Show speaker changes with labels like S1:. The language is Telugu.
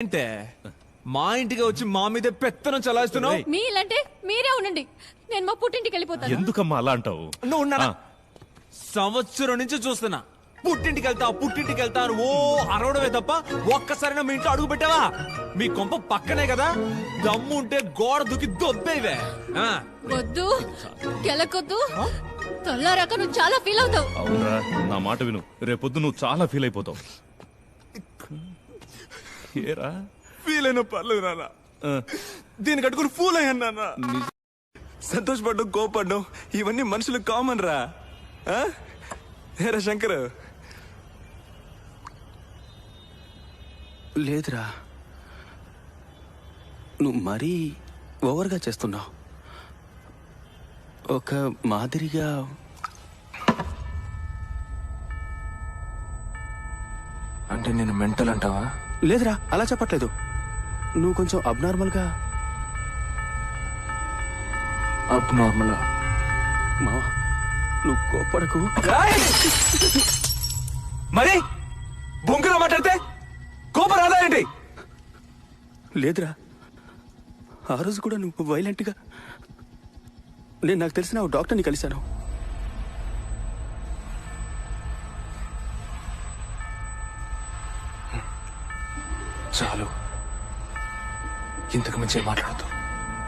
S1: అంటే మా ఇంటికి వచ్చి మా మీద పెత్తనం చలాయిస్తున్నావు.
S2: మీ ఇల్లంటే మీరే ఉండండి, నేను మా పుట్టింటికి వెళ్ళిపోతాను.
S3: ఎందుకమ్మా అలా అంటావు?
S1: నువ్వు ఉన్నానా? సంవత్సరం నుంచి చూస్తున్నా పుట్టింటికి వెళ్తా అని ఓ అరవడమే తప్ప ఒక్కసారైనా మీ ఇంట్లో అడుగు పెట్టావా? మీ కొంప పక్కనే కదా, దమ్ము ఉంటే గోడ దూకి దొబ్బేవే.
S2: వద్దు, గెలకొద్దు, తొల్లారాక నువ్వు చాలా ఫీల్ అవుతావు.
S3: అవునరా, నా మాట విను, రేపొద్దు నువ్వు చాలా ఫీల్ అయిపోతావు. ఏరా
S1: ఫీల్ అయినా పర్లేదు నాన్న, దీన్ని కట్టుకుని ఫూల్ అయ్యాను నాన్న. సంతోషపడ్డం, కోపడ్డం ఇవన్నీ మనుషులకు కామన్ రా. ఏరా శంకర్?
S4: లేదురా, నువ్వు మరీ ఓవర్గా చేస్తున్నావు. ఒక మాదిరిగా
S5: అంటే నేను మెంటల్ అంటావా?
S4: లేదురా, అలా చెప్పట్లేదు. నువ్వు కొంచెం అబ్నార్మల్గా.
S5: అబ్నార్మల్?
S4: మావా, నువ్వు కోపడకు.
S1: మరి బొంకులో మాట్లాడితే కోపం రాదా ఏంటి?
S4: లేదురా, ఆ రోజు కూడా నువ్వు వైలెంట్గా. నేను నాకు తెలిసిన ఒక డాక్టర్ని కలిశాను.
S5: చాలు, ఇంతకు మించి మాట్లాడదు.